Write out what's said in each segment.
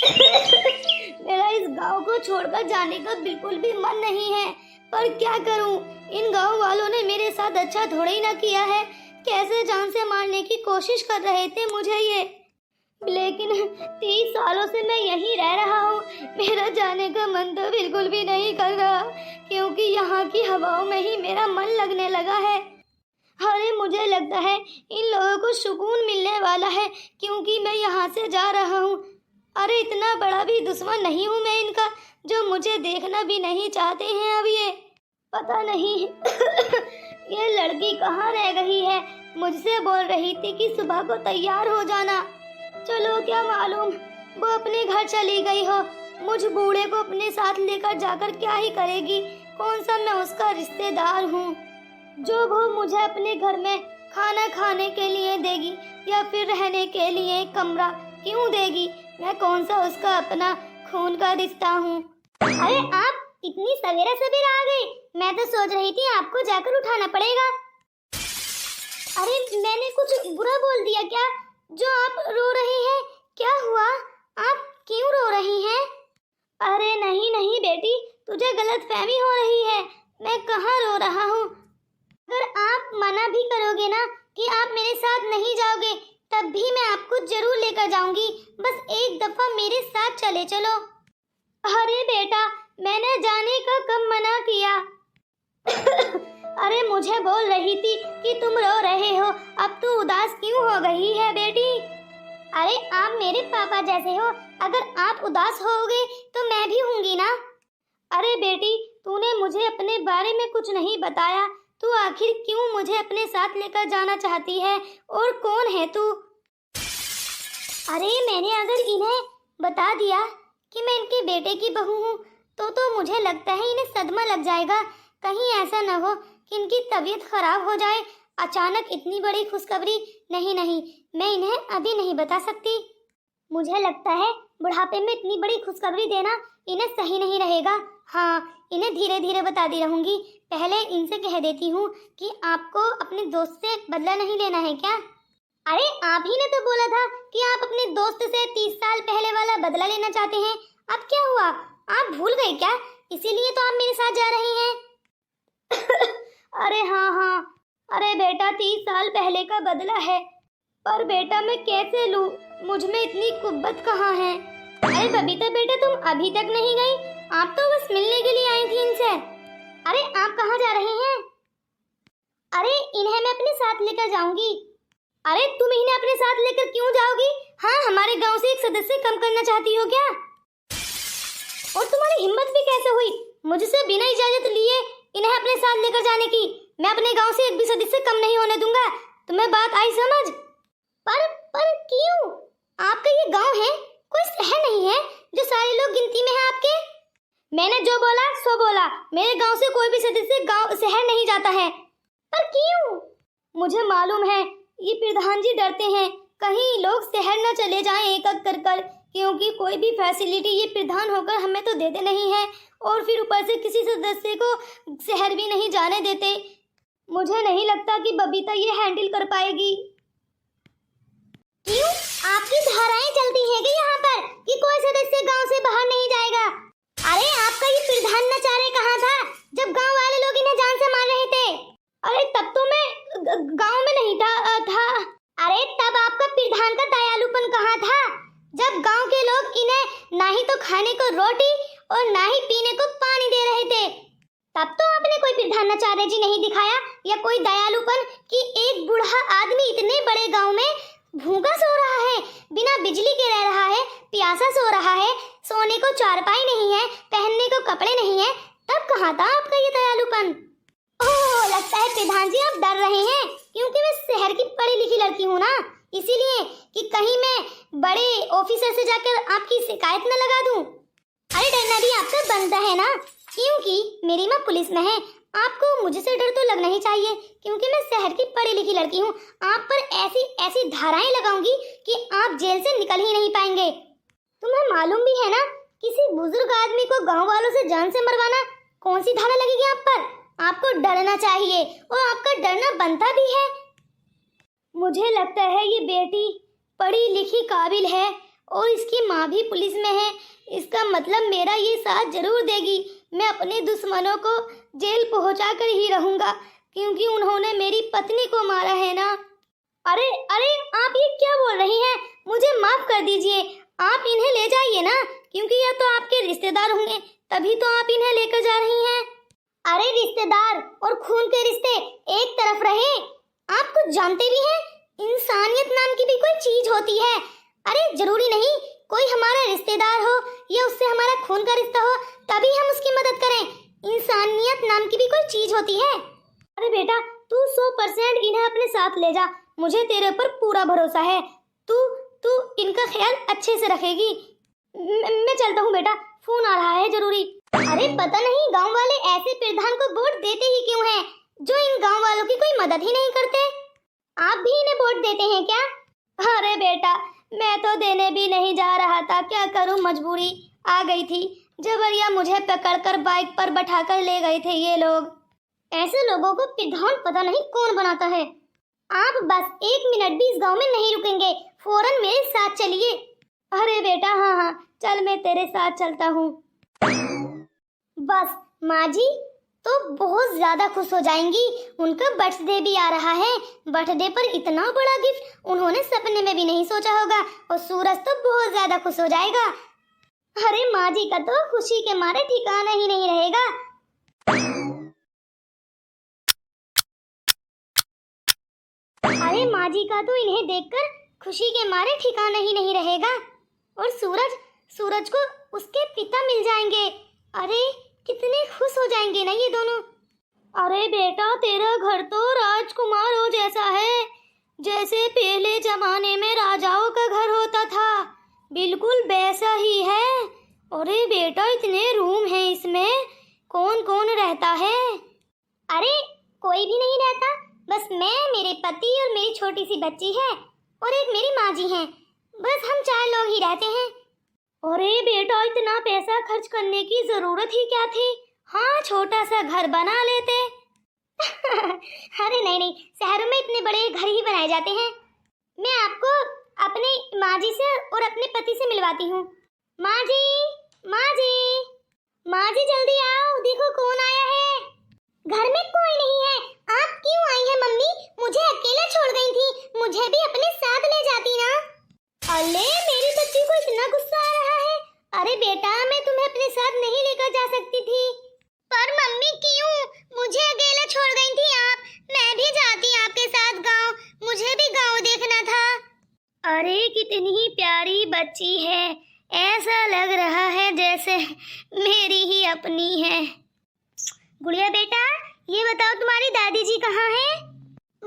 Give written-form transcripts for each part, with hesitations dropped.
मेरा इस गांव को छोड़कर जाने का बिल्कुल भी मन नहीं है, पर क्या करूं? इन गांव वालों ने मेरे साथ अच्छा थोड़ा ही ना किया है। कैसे जान से मारने की कोशिश कर रहे थे मुझे ये, लेकिन 30 सालों से मैं यहीं रह रहा हूँ। मेरा जाने का मन तो बिल्कुल भी नहीं कर रहा, क्योंकि यहाँ की हवाओं में ही मेरा मन लगने लगा है। अरे मुझे लगता है इन लोगों को सुकून मिलने वाला है, क्योंकि मैं यहाँ से जा रहा हूँ। अरे इतना बड़ा भी दुश्मन नहीं हूँ मैं इनका, जो मुझे देखना भी नहीं चाहते हैं। अब ये पता नहीं ये लड़की कहाँ रह गई है। मुझसे बोल रही थी कि सुबह को तैयार हो जाना। चलो क्या मालूम वो अपने घर चली गई हो। मुझ बूढ़े को अपने साथ लेकर जाकर क्या ही करेगी। कौन सा मैं उसका रिश्तेदार हूँ जो वो मुझे अपने घर में खाना खाने के लिए देगी या फिर रहने के लिए कमरा क्यों देगी। मैं कौन सा उसका अपना खून का रिश्ता हूँ। अरे आप इतनी सवेरे सवेरे आ गए। मैं तो सोच रही थी आपको जाकर उठाना पड़ेगा। अरे मैंने कुछ बुरा बोल दिया क्या जो आप रो रही हैं? क्या हुआ? आप क्यों रो रही हैं? अरे नहीं नहीं बेटी, तुझे गलतफहमी हो रही है। मैं कहाँ रो रहा हूँ। अगर आप मना भी करोगे ना कि आप मेरे साथ नहीं जाओगे, तब भी मैं आपको जरूर लेकर जाऊंगी। बस एक दफा मेरे साथ चले चलो। अरे बेटा, मैंने जाने का कब मना किया। अरे मुझे बोल रही थी कि तुम रो रहे हो, अब तू उदास क्यों हो गई है बेटी? अरे आप मेरे पापा जैसे हो, अगर आप उदास होगे तो मैं भी होंगी ना। अरे बेटी, तूने मुझे अपने बारे में कुछ नहीं बताया। तू आखिर क्यों मुझे अपने साथ लेकर जाना चाहती है और कौन है तू? अरे मैंने अगर इन्हें बता दिया कि मैं इनके बेटे की बहू हूँ तो मुझे लगता है इन्हें सदमा लग जाएगा। कहीं ऐसा न हो कि इनकी तबीयत खराब हो जाए अचानक। इतनी बड़ी खुशखबरी नहीं नहीं, मैं इन्हें अभी नहीं बता सकती। मुझे लगता है बुढ़ापे में इतनी बड़ी खुशखबरी देना इन्हें सही नहीं रहेगा। हाँ, इन्हें धीरे धीरे बताती रहूंगी। पहले इनसे कह देती हूँ कि आपको अपने दोस्त से बदला नहीं लेना है क्या? अरे आप ही ने तो बोला था कि आप अपने दोस्त से 30 साल पहले वाला बदला लेना चाहते हैं। अब क्या हुआ? आप भूल गए क्या? इसीलिए तो आप मेरे साथ जा रही हैं। अरे हाँ हाँ, अरे बेटा 30 साल पहले का बदला है, पर बेटा मैं कैसे लूं? मुझ में इतनी कुव्वत कहाँ है? अरे बबीता बेटा, तुम अभी तक नहीं गई? आप तो बस मिलने के लिए आई थी इनसे। अरे आप कहाँ जा रही हैं? अरे इन्हें मैं अपने साथ लेकर जाऊंगी। अरे तुम इन्हें अपने साथ लेकर क्यों जाओगी? हाँ, हमारे गांव से एक सदस्य कम करना चाहती हो क्या? और तुम्हारी हिम्मत भी कैसे हुई मुझसे बिना इजाजत लिए इन्हें अपने साथ लेकर जाने की? मैं अपने गांव से एक भी सदस्य कम नहीं होने दूंगा। तुम्हें बात आई समझ? पर क्यों? आपका ये गांव है, कोई शहर नहीं है जो सारे लोग गिनती में हैं आपके। मैंने जो बोला सो बोला। मेरे गांव से कोई भी सदस्य गांव शहर नहीं जाता है। पर क्यों? मुझे मालूम है ये प्रधान जी डरते हैं कहीं लोग शहर न चले जाएं एक एक कर, क्योंकि कोई भी फैसिलिटी ये प्रधान होकर हमें तो देते नहीं है, और फिर ऊपर से किसी सदस्य को शहर भी नहीं जाने देते। मुझे नहीं लगता कि बबीता ये हैंडल कर पाएगी। क्यों? आपकी धाराएं चलती हैं कि यहाँ पर कि कोई सदस्य गांव से बाहर नहीं जाएगा? अरे आपका ये प्रधान न चाहे कहाँ था जब गांव वाले लोग इन्हें जान से मार रहे थे? अरे तब तो मैं गांव में नहीं था। अरे तब आपका प्रधान का दयालुपन कहाँ था जब गांव के लोग इन्हें ना ही तो खाने को रोटी और ना ही पीने को पानी दे रहे थे? तब तो आपने कोई प्रधानाचार्य जी नहीं दिखाया या कोई दयालुपन कि एक बूढ़ा आदमी इतने बड़े गांव में भूखा सो रहा है, बिना बिजली के रह रहा है, प्यासा सो रहा है, सोने को चारपाई नहीं है, पहनने को कपड़े नहीं है, तब कहाँ था आपका ये दयालुपन? ओह, लगता है प्रधान जी आप डर रहे हैं, क्योंकि मैं शहर की पढ़ी लिखी लड़की हूँ ना, इसीलिए कि कहीं मैं बड़े ऑफिसर से जाकर आपकी शिकायत न लगा दूं। अरे डरना भी आपका बनता है ना, क्योंकि मेरी माँ पुलिस में है। आपको मुझसे डर तो लगना ही चाहिए, क्योंकि मैं शहर की पढ़ी लिखी लड़की हूँ। आप पर ऐसी ऐसी धाराएं लगाऊंगी कि आप जेल से निकल ही नहीं पाएंगे। तुम्हें मालूम भी है ना, किसी बुजुर्ग आदमी को गांव वालों से जान से मरवाना कौन सी धारा लगेगी आप पर? आपको डरना चाहिए और आपका डरना बनता भी है। मुझे लगता है ये बेटी पढ़ी लिखी काबिल है और इसकी माँ भी पुलिस में है। इसका मतलब मेरा ये साथ जरूर देगी। मैं अपने दुश्मनों को जेल पहुंचा कर ही रहूंगा, क्योंकि उन्होंने मेरी पत्नी को मारा है ना। अरे अरे, आप ये क्या बोल रही हैं? मुझे माफ कर दीजिए। आप इन्हें ले जाइए ना, क्योंकि यह तो आपके रिश्तेदार होंगे, तभी तो आप इन्हें लेकर जा रही हैं। अरे रिश्तेदार और खून के रिश्ते एक तरफ रहे। आप कुछ जानते भी हैं? इंसानियत नाम की भी कोई चीज होती है। अरे जरूरी नहीं कोई हमारा रिश्तेदार हो या उससे हमारा खून का रिश्ता हो तभी हम उसकी मदद करें। इंसानियत नाम की भी कोई चीज होती है। अरे बेटा, तू 100% इन्हें अपने साथ ले जा। मुझे तेरे पर पूरा भरोसा है। तू तू इनका ख्याल अच्छे से रखेगी। मैं चलता हूँ बेटा, फोन आ रहा है जरूरी। अरे पता नहीं गांव वाले ऐसे प्रधान को वोट देते ही क्यों हैं, जो इन गांव वालों की कोई मदद ही नहीं करते। आप भी इन्हें वोट देते हैं क्या? अरे बेटा, मैं तो देने भी नहीं जा रहा था, क्या करूं, मजबूरी आ गई थी। जबरिया मुझे पकड़कर बाइक पर बैठाकर ले गए थे ये लोग। ऐसे लोगों को प्रधान पता नहीं कौन बनाता है। आप बस 1 मिनट भी इस गांव में नहीं रुकेंगे, फौरन मेरे साथ चलिए। अरे बेटा, हाँ हाँ चल, मैं तेरे साथ चलता हूँ। बस माँ जी तो बहुत ज्यादा खुश हो जाएंगी। उनका बर्थडे भी आ रहा है। बर्थडे पर इतना बड़ा गिफ्ट उन्होंने सपने में भी नहीं सोचा होगा, और सूरज तो बहुत ज्यादा खुश हो जाएगा। अरे माँ जी का तो खुशी के मारे ठिकाना ही नहीं रहेगा। अरे माँ जी का तो इन्हें देखकर खुशी के मारे ठिकाना ही नहीं रहेगा। और सूरज को उसके पिता मिल जाएंगे। अरे कितने खुश हो जाएंगे ना ये दोनों। अरे बेटा, तेरा घर तो राजकुमारों जैसा है, जैसे पहले जमाने में राजाओं का घर होता था, बिल्कुल वैसा ही है। अरे बेटा, इतने रूम हैं इसमें, कौन कौन रहता है? अरे कोई भी नहीं रहता, बस मैं, मेरे पति और मेरी छोटी सी बच्ची है, और एक मेरी माँ जी हैं। बस हम 4 लोग ही रहते हैं। अरे बेटा, इतना पैसा खर्च करने की जरूरत ही क्या थी? हाँ, छोटा सा घर बना लेते। अरे नहीं, शहरों में इतने बड़े घर ही बनाए जाते हैं। मैं आपको अपने माँ जी से और अपने पति से मिलवाती हूँ। माँ जी, माँ जी, माँ जी जल्दी आओ, देखो कौन आया है। घर में कोई नहीं है। आप क्यों आई हैं मम्मी? मुझे अकेला छोड़ गई थी, मुझे भी अपने साथ ले जाती ना। अरे मेरी बच्ची को इतना गुस्सा आ रहा है। अरे बेटा, मैं तुम्हें अपने साथ नहीं लेकर जा सकती थी। पर मम्मी क्यों? मुझे अकेला छोड़ गई थी आप। मैं भी जाती आपके साथ गांव, मुझे भी गांव देखना था। अरे कितनी ही प्यारी बच्ची है, ऐसा लग रहा है जैसे मेरी ही अपनी है। गुड़िया बेटा, ये बताओ तुम्हारी दादी जी कहाँ है?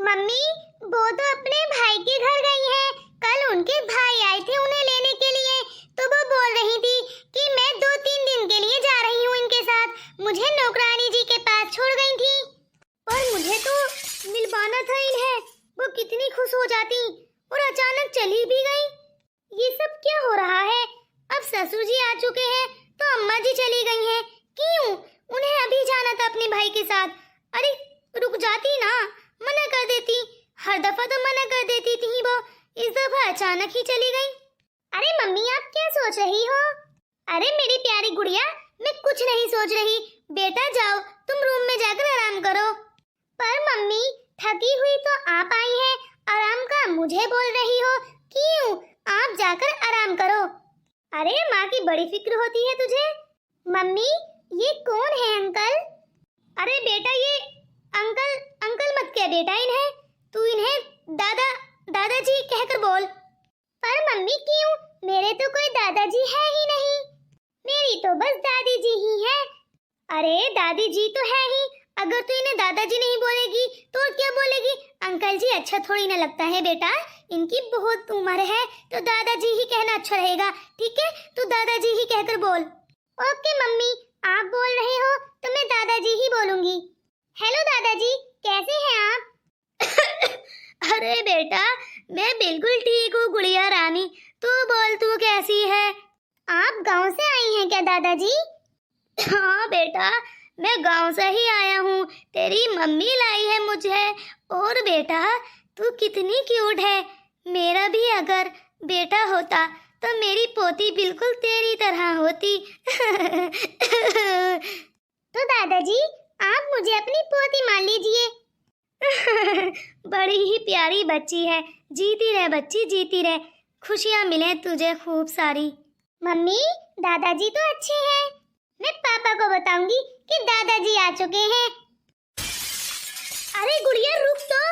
मम्मी वो तो अपने भाई के घर गई हैं। कल उनके भाई आए थे उन्हें लेने के लिए, तो वो बोल रही थी कि मैं 2-3 दिन के लिए जा रही हूँ इनके साथ। मुझे नौकरानी जी के पास छोड़ गई थी, और मुझे तो मिलवाना था इन्हें। वो कितनी खुश हो जाती, और अचानक चली भी गई। ये सब क्या हो रहा है? अब ससुर जी आ चुके हैं तो अम्मा जी चली गई हैं। क्यों? उन्हें अभी जाना था अपने भाई के साथ। अरे रुक जाती ना, मना कर देती। हर दफा तो मना कर देती थी वो, इस दफा अचानक ही चली गई। अरे मम्मी, आप क्या सोच रही हो? अरे मेरी प्यारी गुड़िया, मैं कुछ नहीं सोच रही। बेटा जाओ, तुम रूम में जाकर आराम करो। पर मम्मी, थकी हुई तो आप आई हैं, आराम का मुझे बोल रही हो। क्यों? आप जाकर आराम करो। अरे माँ की बड़ी फिक्र होती है तुझे। मम्मी, ये कौन है अंकल? अरे बेटा, ये अंकल मत कह बेटा इन्हें, तू इन्हें दादाजी कहकर बोल। पर मम्मी क्यों? मेरे तो कोई दादाजी है ही नहीं, मेरी तो बस दादी जी ही है। अरे दादी जी तो है ही, अगर तू इन्हें दादाजी नहीं बोलेगी तो क्या बोलेगी? अंकल जी अच्छा थोड़ी ना लगता है बेटा, इनकी बहुत उम्र है, तो दादाजी ही कहना अच्छा रहेगा। ठीक है, तू दादाजी ही कहकर बोल। ओके मम्मी, आप बोल रहे हो तो मैं दादाजी ही बोलूंगी। हेलो दादाजी, कैसे हैं आप? अरे बेटा, मैं बिल्कुल ठीक हूँ गुड़िया रानी, तू बोल, तू कैसी है? आप गांव से आई हैं क्या दादाजी? हाँ बेटा, मैं गांव से ही आया हूँ, तेरी मम्मी लाई है मुझे। और बेटा, तू कितनी क्यूट है। मेरा भी अगर बेटा होता तो मेरी पोती बिल्कुल तेरी तरह होती। तो दादाजी आप मुझे अपनी पोती मान लीजिए। बड़ी ही प्यारी बच्ची है, जीती रहे बच्ची, जीती रहे, खुशियाँ मिले तुझे खूब सारी। मम्मी दादाजी तो अच्छे हैं, मैं पापा को बताऊंगी कि दादाजी आ चुके हैं। अरे गुड़िया रुक तो,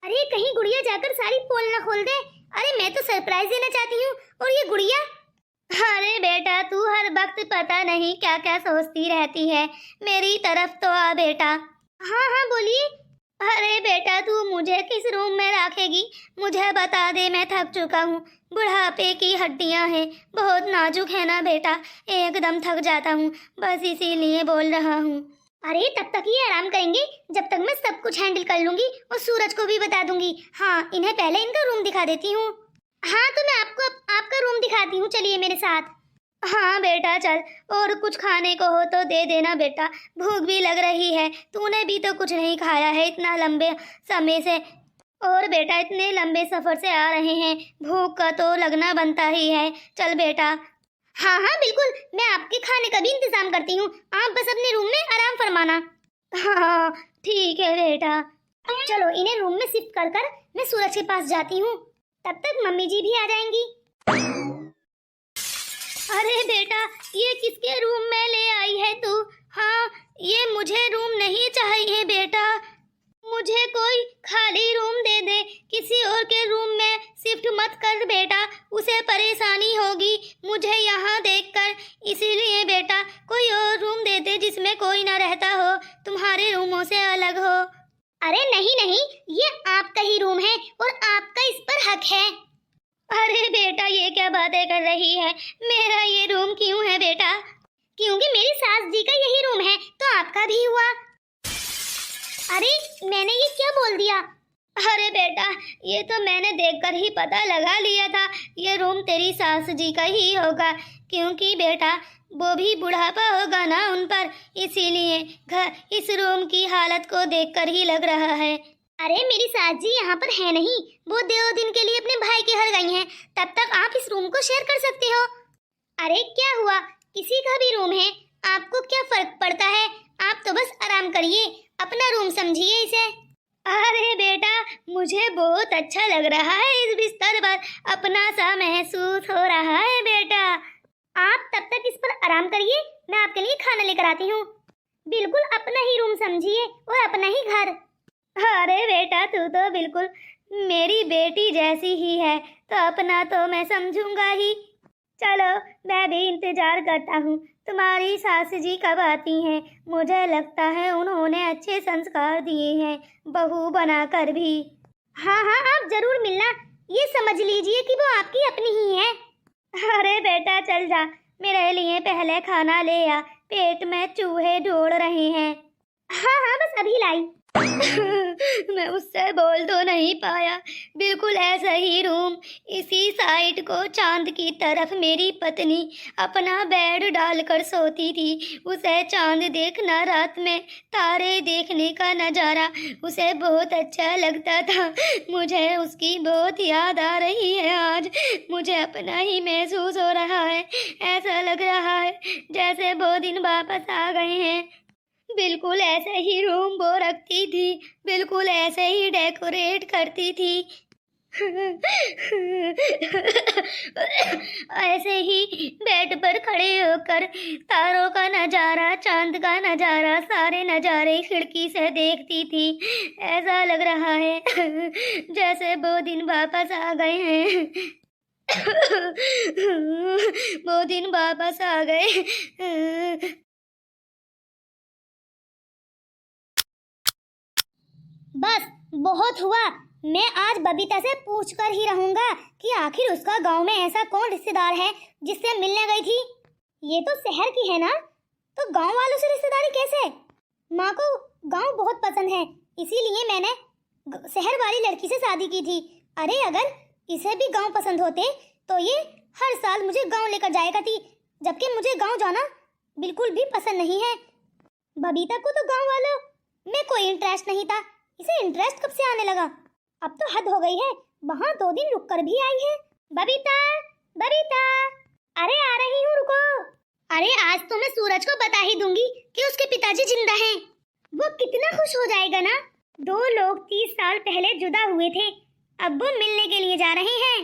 अरे कहीं गुड़िया जाकर सारी पोल ना खोल दे। अरे मैं तो सरप्राइज देना चाहती हूँ और ये गुड़िया। अरे बेटा तू हर वक्त पता नहीं क्या क्या सोचती रहती है, मेरी तरफ तो आ बेटा। हाँ हाँ बोलिए। अरे बेटा तू मुझे किस रूम में रखेगी, मुझे बता दे, मैं थक चुका हूँ, बुढ़ापे की हड्डियाँ हैं, बहुत नाजुक है ना बेटा, एकदम थक जाता हूँ, बस इसीलिए बोल रहा हूँ। अरे तब तक ये आराम करेंगे जब तक मैं सब कुछ हैंडल कर लूंगी और सूरज को भी बता दूंगी। हाँ इन्हें पहले इनका रूम दिखा देती हूँ। हाँ तो मैं आपको आपका रूम दिखाती हूँ, चलिए मेरे साथ। हाँ बेटा चल, और कुछ खाने को हो तो दे देना बेटा, भूख भी लग रही है, तूने भी तो कुछ नहीं खाया है इतना लंबे समय से, और बेटा इतने लंबे सफर से आ रहे हैं, भूख का तो लगना बनता ही है, चल बेटा। हाँ हाँ बिल्कुल, मैं आपके खाने का भी इंतजाम करती हूँ, आप बस अपने रूम में आराम फरमाना। हाँ ठीक है बेटा। चलो इन्हें रूम में शिफ्ट कर कर मैं सूरज के पास जाती हूँ, तब तक मम्मी जी भी आ जाएंगी। अरे बेटा ये किसके रूम में ले आई है तू? हाँ ये मुझे रूम नहीं चाहिए बेटा, मुझे कोई खाली रूम दे दे, किसी और के रूम में शिफ्ट मत कर बेटा, उसे परेशानी होगी मुझे यहाँ देखकर, इसीलिए बेटा कोई और रूम दे दे जिसमें कोई ना रहता हो, तुम्हारे रूमों से अलग हो। अरे नहीं नहीं, ये आपका ही रूम है और आपका इस पर हक है। अरे बेटा ये क्या बातें कर रही है, मेरा ये रूम क्यों है बेटा? क्योंकि मेरी सास जी का यही रूम है तो आपका भी हुआ। अरे मैंने ये क्या बोल दिया? अरे बेटा ये तो मैंने देखकर ही पता लगा लिया था, ये रूम तेरी सास जी का ही होगा, क्योंकि बेटा वो भी बुढ़ापा होगा ना उन पर, इसीलिए घर इस रूम की हालत को देखकर ही लग रहा है। अरे मेरी सास जी यहाँ पर है नहीं, वो 2 दिन के लिए अपने भाई के घर गई हैं, तब तक आप इस रूम को शेयर कर सकते हो। अरे क्या हुआ, किसी का भी रूम है, आपको क्या फर्क पड़ता है, आप तो बस आराम करिए, अपना रूम समझिए इसे। अरे बेटा मुझे बहुत अच्छा लग रहा है इस बिस्तर पर, अपना सा महसूस हो रहा है बेटा। आप तब तक इस पर आराम करिए, मैं आपके लिए खाना लेकर आती हूँ। बिल्कुल अपना ही रूम समझिए और अपना ही घर। अरे बेटा तू तो बिल्कुल मेरी बेटी जैसी ही है, तो अपना तो मैं समझूंगा ही। चलो मैं भी इंतजार करता हूँ तुम्हारी सास जी कब आती हैं, मुझे लगता है उन्होंने अच्छे संस्कार दिए हैं बहू बनाकर भी। हाँ हाँ आप जरूर मिलना, ये समझ लीजिए कि वो आपकी अपनी ही है। अरे बेटा चल जा, मेरे लिए पहले खाना ले आ, पेट में चूहे दौड़ रहे हैं। हाँ हाँ बस अभी लाई। मैं उससे बोल तो नहीं पाया, बिल्कुल ऐसा ही रूम, इसी साइड को चांद की तरफ मेरी पत्नी अपना बेड डालकर सोती थी, उसे चांद देखना, रात में तारे देखने का नज़ारा उसे बहुत अच्छा लगता था, मुझे उसकी बहुत याद आ रही है आज, मुझे अपना ही महसूस हो रहा है, ऐसा लग रहा है जैसे वो दिन वापस आ गए हैं। बिल्कुल ऐसे ही रूम वो रखती थी, बिल्कुल ऐसे ही डेकोरेट करती थी, ऐसे ही बेड पर खड़े होकर तारों का नज़ारा, चांद का नज़ारा, सारे नज़ारे खिड़की से देखती थी, ऐसा लग रहा है जैसे वो दिन वापस आ गए हैं। वो दिन वापस आ गए। बस बहुत हुआ, मैं आज बबीता से पूछ कर ही रहूंगा कि आखिर उसका गांव में ऐसा कौन रिश्तेदार है जिससे मिलने गई थी। ये तो शहर की है ना, तो गांव वालों से रिश्तेदारी कैसे? माँ को गांव बहुत पसंद है, इसीलिए मैंने शहर वाली लड़की से शादी की थी। अरे अगर इसे भी गांव पसंद होते तो ये हर साल मुझे गांव लेकर जाया करती, जबकि मुझे गांव जाना बिल्कुल भी पसंद नहीं है। बबीता को तो गांव वालों में कोई इंटरेस्ट नहीं था, इसे इंटरेस्ट कब से आने लगा? अब तो हद हो गई है, वहाँ 2 दिन रुक कर भी आई है। बबीता बबीता, अरे आ रही हूँ, रुको। अरे आज तो मैं सूरज को बता ही दूंगी कि उसके पिताजी जिंदा हैं। वो कितना खुश हो जाएगा ना। 2 लोग 30 साल पहले जुदा हुए थे, अब वो मिलने के लिए जा रहे हैं।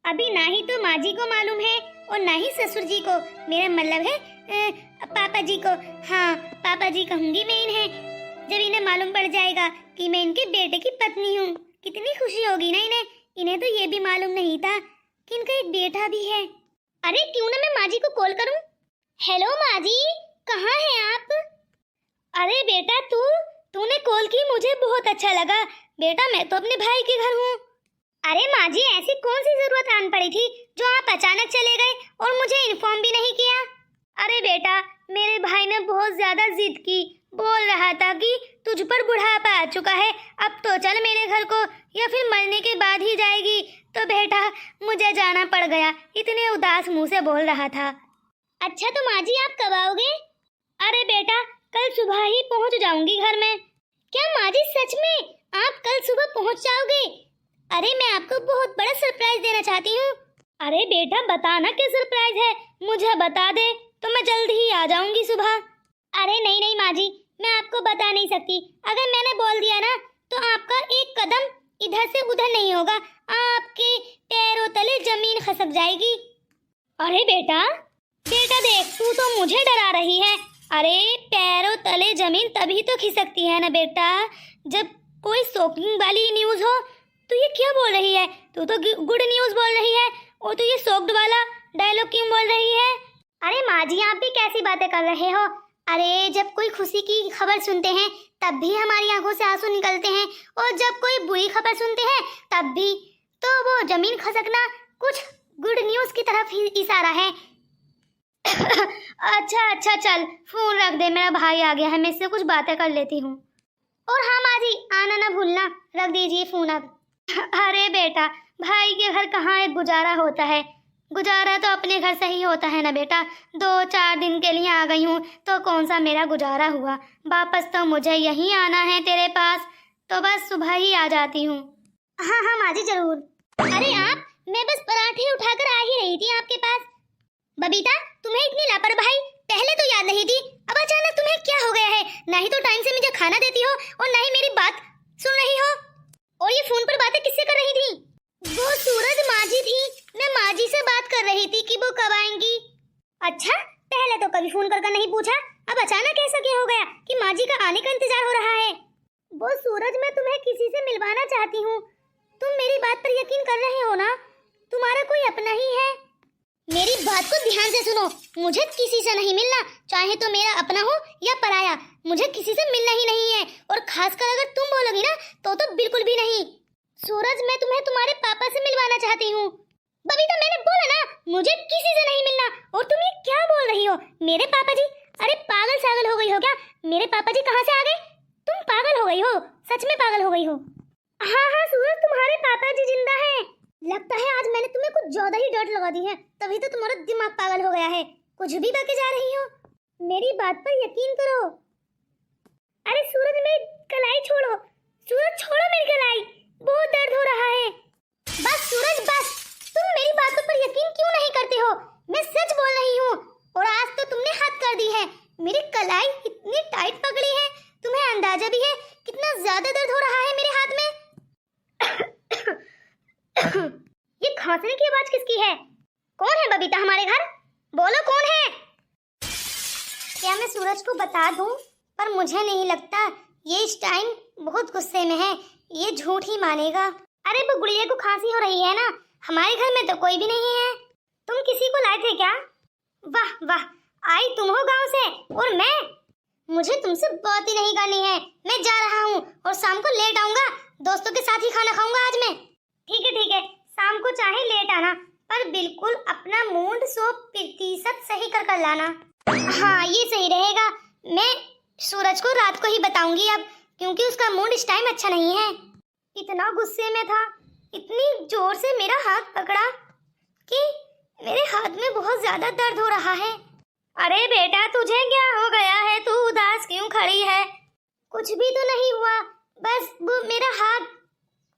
अभी ना ही तो माँ जी को मालूम है और ना ही ससुर जी को, मेरा मतलब है पापा जी को। हाँ, पापा जी कहूंगी मैं इन्हें। जब इन्हें मालूम पड़ जाएगा कि मैं इनके बेटे की पत्नी हूँ, कितनी खुशी होगी ना इन्हें। इन्हें तो ये भी मालूम नहीं था कि इनका एक बेटा भी है। अरे क्यों ना मैं माँ जी को कॉल करूं। हेलो माँ जी, कहाँ हैं आप? अरे बेटा तूने कॉल की, मुझे बहुत अच्छा लगा। बेटा मैं तो अपने भाई के घर हूँ। अरे माँ जी, ऐसी कौन सी जरूरत आन पड़ी थी जो आप अचानक चले गए और मुझे इन्फॉर्म भी नहीं किया? अरे बेटा, मेरे भाई ने बहुत ज्यादा जिद की, बोल रहा था कि तुझ पर बुढ़ापा आ चुका है, अब तो चल मेरे घर को, या फिर मरने के बाद ही जाएगी। तो बेटा मुझे जाना पड़ गया, इतने उदास मुंह से बोल रहा था। अच्छा तो माँ जी आप कब आओगे? अरे बेटा कल सुबह ही पहुँच जाऊंगी घर में। क्या माँ जी सच में आप कल सुबह पहुँच जाओगे? अरे मैं आपको बहुत बड़ा सरप्राइज देना चाहती हूँ। अरे बेटा बताना क्या सरप्राइज है, मुझे बता दे तो मैं जल्दी ही आ जाऊंगी सुबह। अरे नहीं नहीं माँ जी, मैं आपको बता नहीं सकती। अगर मैंने बोल दिया ना तो आपका एक कदम इधर से उधर नहीं होगा, आपके पैरों तले जमीन खसक जाएगी। अरे बेटा देख, तू तो मुझे डरा रही है। अरे पैरों तले जमीन तभी तो खिसकती है ना बेटा, जब कोई शॉकिंग वाली न्यूज हो। तू ये क्या बोल रही है? तू तो गुड न्यूज बोल रही है, और तू ये शॉक्ड वाला डायलॉग क्यों बोल रही है? अरे माँ जी आप भी कैसी बातें कर रहे हो? अरे जब कोई खुशी की खबर सुनते हैं तब भी हमारी आंखों से आंसू निकलते हैं, और जब कोई बुरी खबर सुनते हैं तब भी। तो वो जमीन खसकना कुछ गुड न्यूज की तरफ ही इशारा है। अच्छा चल फोन रख दे, मेरा भाई आ गया है, मैं इससे कुछ बातें कर लेती हूँ। और हाँ माँ जी आना ना भूलना, रख दीजिए फोन अब। अरे बेटा भाई के घर कहाँ एक गुजारा होता है, गुजारा तो अपने घर से ही होता है ना बेटा। 2-4 दिन के लिए आ गई हूँ तो कौन सा मेरा गुजारा हुआ, वापस तो मुझे यहीं आना है तेरे पास, तो बस सुबह ही आ जाती हूँ। हाँ माँ जी जरूर। अरे आप, मैं बस पराठे उठाकर आ ही रही थी आपके पास। बबीता तुम्हें इतनी लापरवाही पहले तो याद नहीं थी, अब अचानक तुम्हें क्या हो गया है? ना ही तो टाइम से मुझे खाना देती हो और ना ही मेरी बात सुन रही हो। और ये फोन पर बातें किससे कर रही थी? वो सूरज माँ जी थी, मैं माँ जी से बात कर रही थी कि वो कब आएंगी। अच्छा, पहले तो कभी फोन करके नहीं पूछा, अब अचानक ऐसा क्या हो गया कि माँ जी का आने का इंतजार हो रहा है? वो सूरज मैं तुम्हें किसी से मिलवाना चाहती हूँ, तुम मेरी बात पर यकीन कर रहे हो ना? तुम्हारा कोई अपना ही है। मेरी बात को ध्यान से सुनो, मुझे किसी से नहीं मिलना, चाहे तो मेरा अपना हो या पराया, मुझे किसी से मिलना ही नहीं है। और खासकर अगर तुम बोलोगी ना तो बिल्कुल भी नहीं। सूरज मैं तुम्हें तुम्हारे पापा से मिलवाना चाहती हूँ। बबीता मैंने बोला ना मुझे किसी से नहीं मिलना, और तुम ये क्या बोल रही हो? मेरे पापा जी? अरे पागल सागल हो गई हो क्या? मेरे पापा जी कहाँ से आ गए? तुम पागल हो गई हो, सच में पागल हो गई हो। हाँ सूरज तुम्हारे पापा जी जिंदा हैं। लगता है आज मैंने तुम्हें कुछ ज्यादा ही डांट लगा दी है, तभी तो तुम्हारा दिमाग पागल हो गया है, कुछ भी बके जा रही हो। मेरी बात पर यकीन करो। अरे सूरज मेरी कलाई छोड़ो, सूरज छोड़ो मेरी कलाई, बहुत दर्द हो रहा है। बस सूरज बस, तुम मेरी बातों पर यकीन क्यों नहीं करते हो? मैं सच बोल रही हूँ, और आज तो तुमने हद कर दी है। मेरी कलाई इतनी टाइट पकड़ी है, तुम्हें अंदाजा भी है कितना ज्यादा दर्द हो रहा है मेरे हाथ में। ये खांसने की आवाज किसकी है? कौन है बबीता हमारे घर? बोलो कौन है? क्या मैं सूरज को बता दूं? पर मुझे नहीं लगता, ये इस टाइम बहुत गुस्से में है, ये झूठ ही मानेगा। अरे वो गुड़िया को खांसी हो रही है ना, हमारे घर में तो कोई भी नहीं है। तुम किसी को लाए थे क्या? वाह वाह, आई तुम हो गांव से, और मैं? मुझे तुमसे बात ही नहीं करनी है, मैं जा रहा हूँ और शाम को लेट आऊंगा, दोस्तों के साथ ही खाना खाऊंगा आज मैं। ठीक है, शाम को चाहे लेट आना, पर बिल्कुल अपना मूड 100% सही कर लाना। हाँ ये सही रहेगा, मैं सूरज को रात को ही बताऊंगी अब, क्योंकि उसका मूड इस टाइम अच्छा नहीं है। इतना गुस्से में था, इतनी जोर से मेरा हाथ पकड़ा कि मेरे हाथ में बहुत ज्यादा दर्द हो रहा है। अरे बेटा तुझे क्या हो गया है, तू उदास क्यों खड़ी है? कुछ भी तो नहीं हुआ, बस वो मेरा हाथ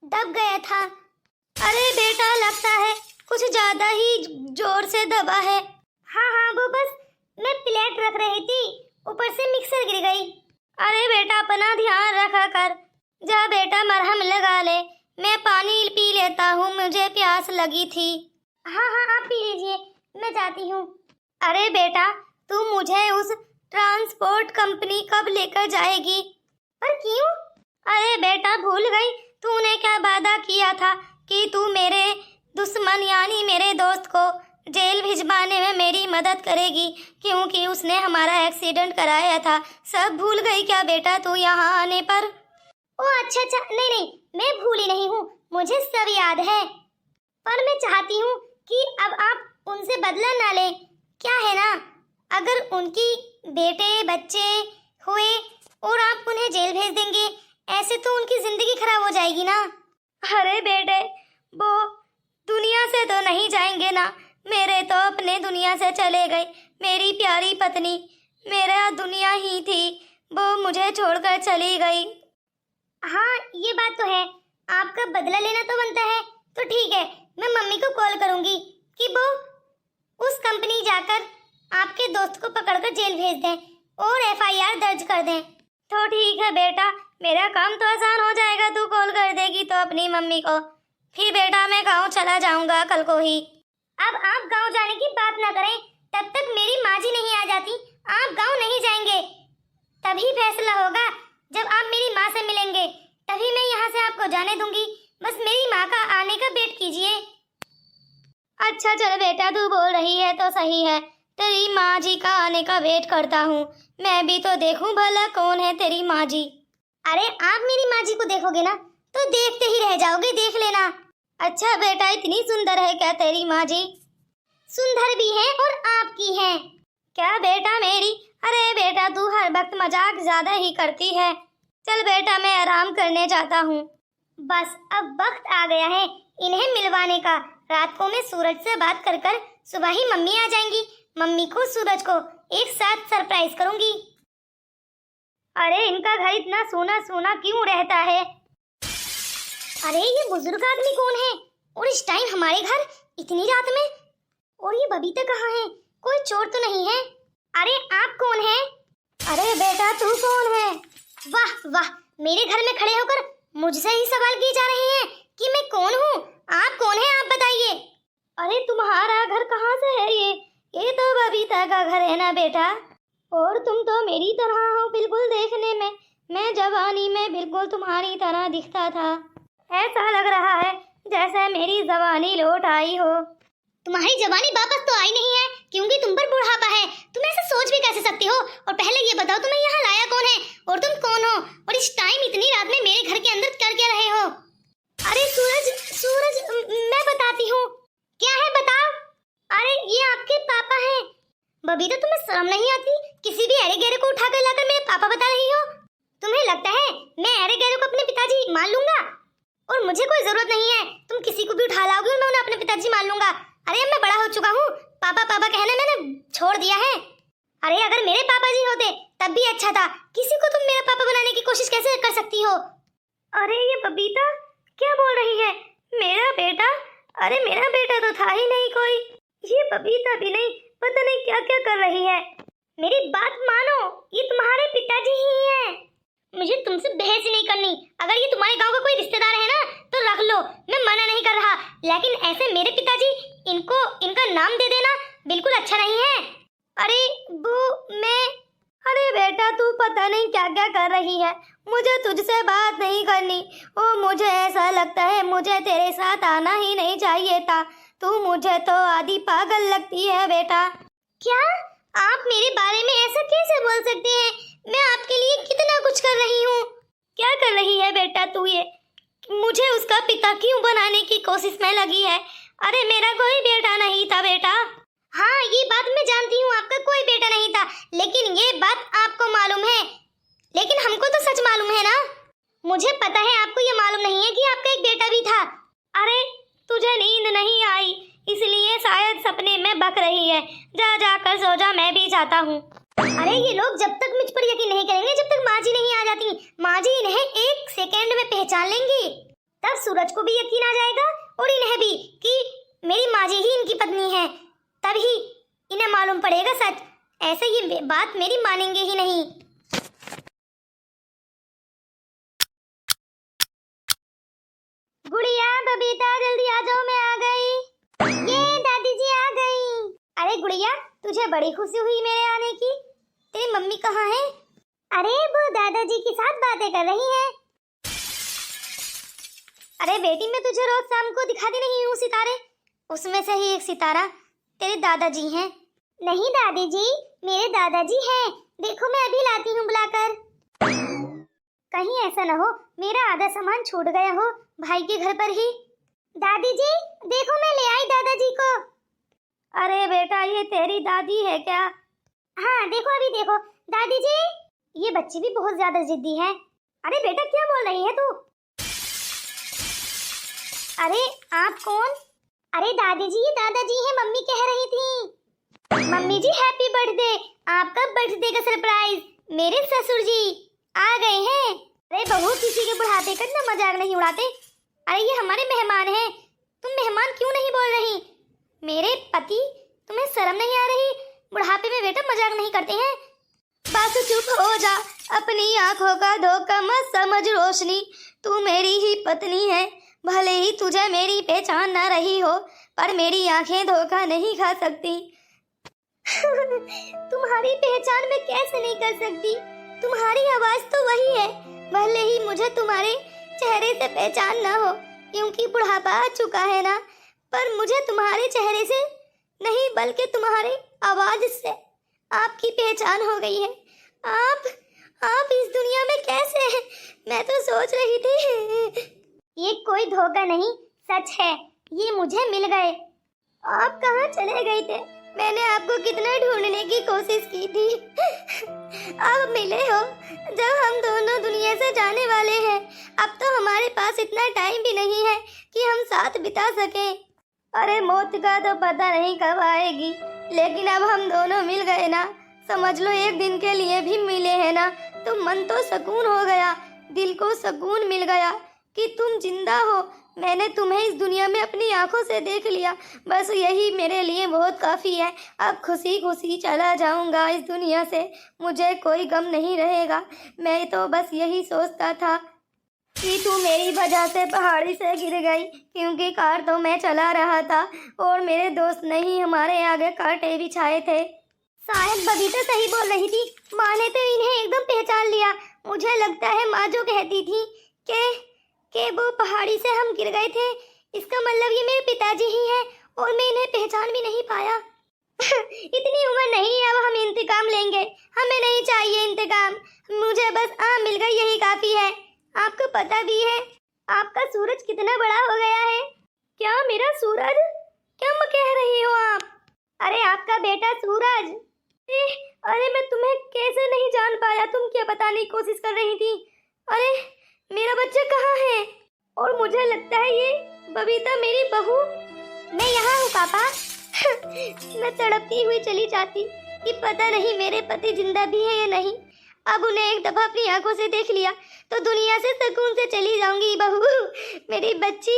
दब गया था। अरे बेटा लगता है कुछ ज्यादा ही जोर से दबा है। हाँ हाँ, वो बस मैं प्लेट रख रही थी, ऊपर से मिक्सर गिर गई। अरे बेटा अपना ध्यान रखा कर। जा बेटा मरहम लगा ले, मैं पानी पी लेता हूँ, मुझे प्यास लगी थी। हाँ हाँ आप पी लीजिए, मैं जाती हूँ। अरे बेटा तू मुझे उस ट्रांसपोर्ट कंपनी कब लेकर जाएगी? पर क्यों? अरे बेटा भूल गई, तूने क्या वादा किया था कि तू मेरे दुश्मन यानी मेरे दोस्त को जेल भिजवाने में मेरी मदद करेगी, क्योंकि उसने हमारा एक्सीडेंट कराया था। सब भूल गई क्या बेटा तू यहाँ आने पर? ओ अच्छा अच्छा, नहीं नहीं, मैं भूली नहीं हूँ, मुझे सब याद है। पर मैं चाहती हूँ कि अब आप उनसे बदला ना लें। क्या है ना, अगर उनकी बेटे बच्चे हुए और आप उन्हें जेल भेज देंगे, ऐसे तो उनकी जिंदगी खराब हो जाएगी ना। अरे बेटे वो दुनिया से तो नहीं जाएंगे ना, मेरे तो अपने दुनिया से चले गए। मेरी प्यारी पत्नी मेरा दुनिया ही थी, वो मुझे छोड़कर चली गई। हाँ ये बात तो है, आपका बदला लेना तो बनता है। तो ठीक है, मैं मम्मी को कॉल करूंगी कि वो उस कंपनी जाकर आपके दोस्त को पकड़कर जेल भेज दें और एफआईआर दर्ज कर दें। तो ठीक है बेटा, मेरा काम तो आसान हो जाएगा, तू कॉल कर देगी तो अपनी मम्मी को। फिर बेटा मैं गांव चला जाऊंगा कल को ही। अब आप गांव जाने की बात ना करें, तब तक मेरी माँ जी नहीं आ जाती। आप गांव नहीं जाएंगे, तभी फैसला होगा जब आप मेरी माँ से मिलेंगे, तभी मैं यहाँ से आपको जाने दूंगी। बस मेरी माँ का आने का वेट कीजिए। अच्छा चल बेटा, तू बोल रही है तो सही है, तेरी माँ जी का आने का वेट करता हूँ। मैं भी तो देखूं भला कौन है तेरी माँ जी। अरे आप मेरी माँ जी को देखोगे ना तो देखते ही रह जाओगे, देख लेना। अच्छा बेटा, इतनी सुंदर है क्या तेरी माँ जी? सुंदर भी है और आपकी है क्या बेटा मेरी? अरे बेटा तू हर वक्त मजाक ज्यादा ही करती है। चल बेटा मैं आराम करने जाता हूँ। बस अब वक्त आ गया है इन्हें मिलवाने का। रात को मैं सूरज से बात कर कर सुबह ही मम्मी आ जाएंगी। मम्मी को सूरज को एक साथ सरप्राइज करूंगी। अरे इनका घर इतना सोना सोना क्यों रहता है? अरे ये बुजुर्ग आदमी कौन है और इस टाइम हमारे घर इतनी रात में? और ये बबीता कहाँ है? कोई चोर तो नहीं है? अरे आप कौन है? अरे बेटा तू कौन है? वाह वाह, मेरे घर में खड़े होकर मुझसे ही सवाल किए जा रहे हैं कि मैं कौन हूँ। आप कौन है आप बताइए। अरे तुम्हारा घर कहाँ से है? ये तो बबीता का घर है ना बेटा। और तुम तो मेरी तरह हो बिल्कुल देखने में। मैं जवानी में बिल्कुल तुम्हारी तरह दिखता था। ऐसा लग रहा है जैसे मेरी जवानी लौट आई हो। तुम्हारी जवानी वापस तो आई नहीं है, क्योंकि तुम पर बुढ़ापा है। तुम ऐसे सोच भी कैसे सकती हो? और पहले ये बताओ तुम्हें यहाँ लाया कौन है और तुम कौन हो और इस टाइम इतनी रात में मेरे घर के अंदर कर क्या रहे हो? अरे सूरज सूरज, मैं बताती हूँ। क्या है बताओ। अरे ये आपके पापा हैं। बबीता तुम्हें शर्म नहीं आती? किसी भी अरे गहरे को उठाकर लाकर मेरे पापा बता रही हो? तुम्हें लगता है मैं अरे गहरे को अपने पिताजी मान लूंगा? और मुझे कोई जरूरत नहीं है, तुम किसी को भी उठा लाओगे और मैं उन्हें अपने पिताजी मान लूंगा। अरे अब मैं बड़ा हो चुका हूँ, पापा पापा कहना मैंने छोड़ दिया है। अरे अगर मेरे पापा जी होते तब भी अच्छा था, किसी को तुम मेरा पापा बनाने की कोशिश कैसे कर सकती हो? अरे ये बबीता क्या बोल रही है? मेरा बेटा? अरे मेरा बेटा तो था ही नहीं कोई। ये बबीता भी नहीं, पता नहीं क्या क्या कर रही है। मेरी बात मानो, ये तुम्हारे पिताजी ही हैं। मुझे तुमसे बहस ही नहीं करनी। अगर ये तुम्हारे गांव का कोई रिश्तेदार है ना तो रख लो, मैं मना नहीं कर रहा, लेकिन ऐसे मेरे पिताजी इनको इनका नाम दे देना बिल्कुल अच्छा नहीं है। अरे वो मैं, अरे बेटा तू पता नहीं क्या क्या कर रही है, मुझे तुझसे बात नहीं करनी। ओ मुझे ऐसा लगता है मुझे तेरे साथ आना ही नहीं चाहिए था। तू मुझे तो आधी पागल लगती है बेटा। क्या आप मेरे बारे में ऐसा कैसे बोल सकते हैं? मैं आपके लिए कितना कुछ कर रही हूँ। क्या कर रही है बेटा तू? ये मुझे उसका पिता क्यों बनाने की कोशिश में लगी है? अरे मेरा कोई बेटा नहीं था बेटा। हाँ ये बात मैं जानती हूँ, आपका कोई बेटा नहीं था, लेकिन ये बात आपको मालूम है, लेकिन हमको तो सच मालूम है ना। मुझे पता है आपको ये मालूम नहीं है कि आपका एक बेटा भी था। अरे तुझे नींद नहीं आई इसलिए शायद सपने में बक रही है। जा जाकर सो जा, मैं भी जाता हूँ। अरे ये लोग जब तक मुझ पर यकीन नहीं करेंगे जब तक माँ जी नहीं आ जाती। माँ जी इन्हें एक सेकेंड में पहचान लेंगी, तब सूरज को भी यकीन आ जाएगा और इन्हें भी कि मेरी माँ जी ही इनकी पत्नी है, तभी इन्हें मालूम पड़ेगा सच। ऐसे ये बात मेरी मानेंगे ही नहीं। गुड़िया, बबीता, जल्दी आ जाओ, मैं आ गई। ये दादी जी आ गई। अरे गुड़िया, तुझे बड़ी खुशी हुई मेरे आने की। तेरी मम्मी कहाँ है? अरे वो दादाजी के साथ बातें कर रही हैं। अरे बेटी, मैं तुझे रोज शाम को दिखाती नहीं हूँ सितारे? उसमें से ही एक सितारा तेरे दादाजी हैं। नहीं दादी जी, मेरे दादाजी हैं। देखो मैं अभी लाती हूँ बुलाकर। कहीं ऐसा न हो मेरा आधा सामान छूट गया हो भाई के घर पर ही। दादी जी देखो, मैं ले आई दादाजी को। अरे बेटा, ये तेरी दादी है क्या? हाँ देखो, अभी देखो दादी जी। ये बच्ची भी बहुत ज्यादा जिद्दी है। अरे बेटा, क्या बोल रही है तू? अरे आप कौन? अरे दादी जी, ये दादाजी है, मम्मी कह रही थी। मम्मी जी हैप्पी बर्थडे। आपका बर्थडे का सरप्राइज मेरे ससुर जी आ गए हैं। अरे बहू, किसी के बुढ़ापे का इतना मजाक नहीं उड़ाते। अरे ये हमारे मेहमान हैं। तुम मेहमान क्यों नहीं बोल रही? मेरे पति, तुम्हें शर्म नहीं आ रही? बुढ़ापे में बेटा मजाक नहीं करते हैं। बस चुप हो जा, अपनी आंखों का धोखा मत समझ रोशनी। तू मेरी ही पत्नी है, भले ही तुझे मेरी पहचान ना रही हो, पर मेरी आंखें धोखा नहीं खा सकती। तुम्हारी पहचान मैं कैसे नहीं कर सकती? तुम्हारी आवाज तो वही है, भले ही मुझे तुम्हारे चेहरे से पहचान ना हो, क्योंकि बुढ़ापा आ चुका है ना। पर मुझे तुम्हारे चेहरे से नहीं, बल्कि तुम्हारे आवाज से आपकी पहचान हो गई है। आप इस दुनिया में कैसे हैं? मैं तो सोच रही थी। ये कोई धोखा नहीं, सच है, ये मुझे मिल गए। आप कहाँ चले गए थे? मैंने आपको कितना ढूंढने की कोशिश की थी। आप मिले हो जब हम दोनों दुनिया से जाने वाले हैं। अब तो हमारे पास इतना टाइम भी नहीं है कि हम साथ बिता सकें। अरे मौत का तो पता नहीं कब आएगी, लेकिन अब हम दोनों मिल गए ना, समझ लो एक दिन के लिए भी मिले हैं ना, तो मन तो सुकून हो गया, दिल को सुकून मिल गया कि तुम जिंदा हो। मैंने तुम्हें इस दुनिया में अपनी आंखों से देख लिया, बस यही मेरे लिए बहुत काफ़ी है। अब खुशी खुशी चला जाऊंगा इस दुनिया से, मुझे कोई गम नहीं रहेगा। मैं तो बस यही सोचता था कि तू मेरी वजह से पहाड़ी से गिर गई, क्योंकि कार तो मैं चला रहा था और मेरे दोस्त ने ही हमारे आगे कांटे बिछाए थे। शायद बबीता सही बोल रही थी, माँ ने तो इन्हें एकदम पहचान लिया। मुझे लगता है माँ जो कहती थी कि वो पहाड़ी से हम गिर गए थे, इसका मतलब ये मेरे पिताजी ही हैं और मैं इन्हें पहचान भी नहीं पाया। इतनी उम्र नहीं है, अब हम इंतकाम लेंगे। हमें नहीं चाहिए इंतकाम, मुझे बस मिल गई, यही काफी है। आपको पता भी है आपका सूरज कितना बड़ा हो गया है। क्या मेरा सूरज? क्या मैं कह रही हो आप? अरे आपका बेटा सूरज। अरे मैं तुम्हें कैसे नहीं जान पाया? तुम क्या बताने की कोशिश कर रही थी? अरे मेरा बच्चा कहाँ है? और मुझे लगता है ये बबीता मेरी बहू। मैं यहाँ हूँ पापा। मैं तड़पती हुई चली जाती कि पता नहीं मेरे पति जिंदा भी है या नहीं। अब उन्हें एक दफा अपनी आंखों से देख लिया तो दुनिया से सुकून से चली जाऊंगी। बहू, मेरी बच्ची।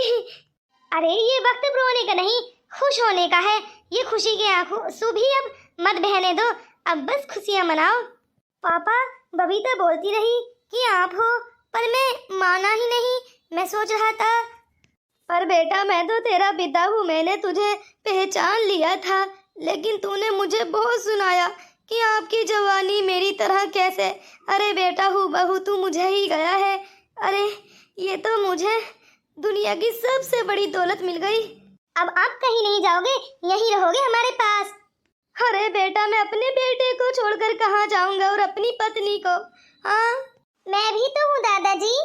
अरे ये वक्त रोने का नहीं, खुश होने का है। ये खुशी के आंसू भी अब मत बहने दो, अब बस खुशियां मनाओ। पापा, बबीता बोलती रही कि आप हो, पर मैं माना ही नहीं। मैं सोच रहा था, पर बेटा मैं तो तेरा पिता हूँ, मैंने तुझे पहचान लिया था, लेकिन तूने मुझे बहुत सुनाया कि आपकी जवानी मेरी तरह कैसे। अरे बेटा हूँ बहू, तू मुझे ही गया है। अरे ये तो मुझे दुनिया की सबसे बड़ी दौलत मिल गई। अब आप कहीं नहीं जाओगे, यहीं रहोगे हमारे पास। अरे बेटा, मैं अपने बेटे को छोड़कर कहाँ जाऊंगा और अपनी पत्नी को। हाँ, मैं भी तो हूँ दादाजी।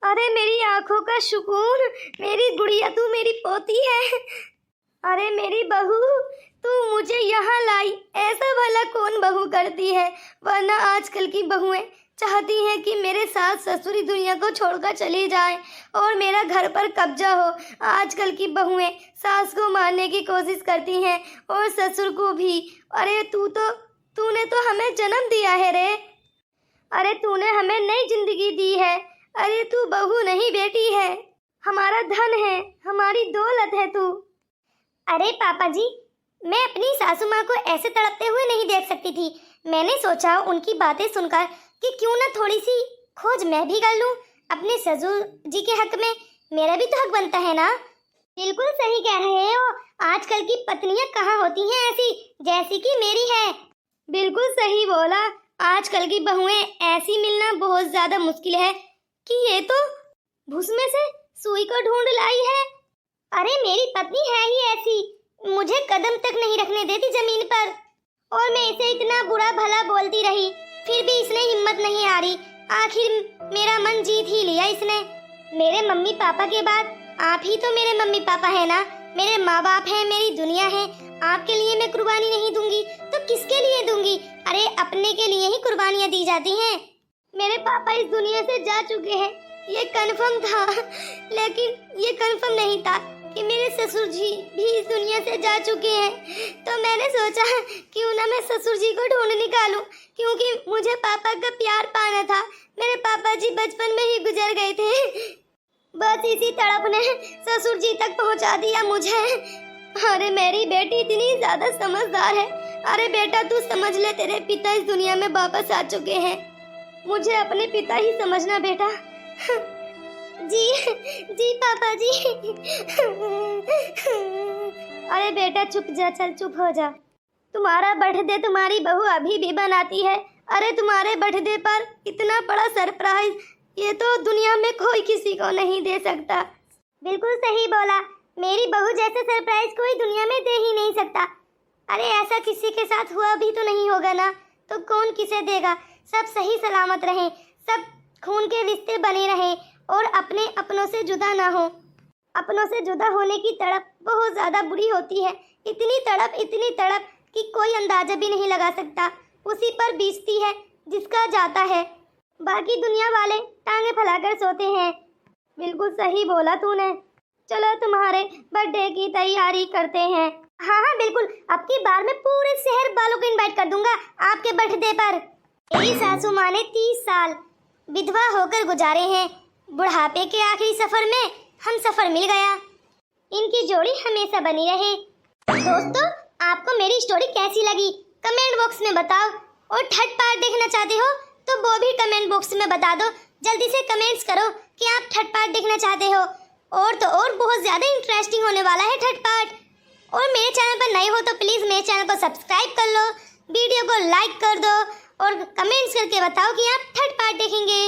अरे मेरी आंखों का सुकून, मेरी गुड़िया, तू मेरी पोती है। अरे मेरी बहू, तू मुझे यहाँ लाई, ऐसा भला कौन बहू करती है? वरना आजकल की बहुएं चाहती हैं कि मेरे सास ससुरी दुनिया को छोड़कर चली जाएं और मेरा घर पर कब्जा हो। आजकल की बहुएं सास को मारने की कोशिश करती हैं और ससुर को भी। अरे तूने तो हमें जन्म दिया है रे। अरे तूने हमें नई जिंदगी दी है। अरे तू बहू नहीं बेटी है, हमारा धन है, हमारी दौलत है तू। अरे पापा जी, मैं अपनी सासू माँ को ऐसे तड़पते हुए नहीं देख सकती थी। मैंने सोचा उनकी बातें सुनकर कि क्यों ना थोड़ी सी खोज मैं भी कर लूं अपने ससुर जी के हक में। मेरा भी तो हक बनता है ना। बिल्कुल सही कह रहे हो। आजकल की पत्नियां कहाँ होती हैं ऐसी जैसी कि मेरी है। बिल्कुल सही बोला। आजकल की बहुएं ऐसी मिलना बहुत ज्यादा मुश्किल है कि ये तो भूस में से सुई को ढूंढ लाई है। अरे मेरी पत्नी है ही ऐसी, मुझे कदम तक नहीं रखने देती जमीन पर। और मैं इसे इतना बुरा भला बोलती रही, फिर भी इसने हिम्मत नहीं हारी। आखिर मेरा मन जीत ही लिया इसने। मेरे मम्मी पापा के बाद आप ही तो मेरे मम्मी पापा है ना। मेरे माँ बाप हैं, मेरी दुनिया है। आपके लिए मैं कुर्बानी नहीं दूंगी तो किसके लिए दूंगी? अरे अपने के लिए ही कुर्बानियाँ दी जाती हैं। मेरे पापा इस दुनिया से जा चुके हैं, ये कंफर्म था। लेकिन ये कंफर्म नहीं था कि मेरे ससुर जी भी इस दुनिया से जा चुके हैं। तो मैंने सोचा क्यों ना मैं ससुर जी को ढूंढ निकालूं, क्योंकि मुझे पापा का प्यार पाना था। मेरे पापा जी बचपन में ही गुजर गए थे। बस इसी तड़प ने ससुर जी तक पहुंचा दिया मुझे। अरे मेरी बेटी इतनी ज्यादा समझदार है। अरे बेटा तू समझ ले, तेरे पिता इस दुनिया में वापस आ चुके हैं। मुझे अपने पिता ही समझना बेटा। जी जी पापा जी। अरे बेटा चुप जा, चल चुप हो जा। तुम्हारा बर्थडे तुम्हारी बहू अभी भी बनाती है। अरे तुम्हारे बर्थडे पर इतना बड़ा सरप्राइज ये तो दुनिया में कोई किसी को नहीं दे सकता। बिल्कुल सही बोला। मेरी बहू जैसे सरप्राइज कोई दुनिया में दे ही नहीं सकता। अरे ऐसा किसी के साथ हुआ भी तो नहीं होगा ना, तो कौन किसे देगा? सब सही सलामत रहें, सब खून के रिश्ते बने रहें और अपने अपनों से जुदा ना हो। अपनों से जुदा होने की तड़प बहुत ज़्यादा बुरी होती है। इतनी तड़प कि कोई अंदाजा भी नहीं लगा सकता। उसी पर बीतती है जिसका जाता है। बाकी दुनिया वाले टांगे फैलाकर सोते हैं। बिल्कुल सही बोला तूने। चलो तुम्हारे बर्थडे की तैयारी करते हैं। हाँ हाँ बिल्कुल, अब की बार मैं पूरे शहर वालों को इनवाइट कर दूंगा आपके बर्थडे पर। मेरी सासू माँ ने 30 साल विधवा होकर गुजारे हैं। बुढ़ापे के आखिरी सफर में हम सफर मिल गया। इनकी जोड़ी हमेशा बनी रहे। दोस्तों आपको मेरी स्टोरी कैसी लगी कमेंट बॉक्स में बताओ। और थर्ड पार्ट देखना चाहते हो तो वो भी कमेंट बॉक्स में बता दो। जल्दी से कमेंट्स करो कि आप थर्ड पार्ट देखना चाहते हो। और तो और बहुत ज़्यादा इंटरेस्टिंग होने वाला है थर्ड पार्ट। और मेरे चैनल पर नए हो तो प्लीज़ मेरे चैनल को सब्सक्राइब कर लो, वीडियो को लाइक कर दो और कमेंट्स करके बताओ कि आप थर्ड पार्ट देखेंगे।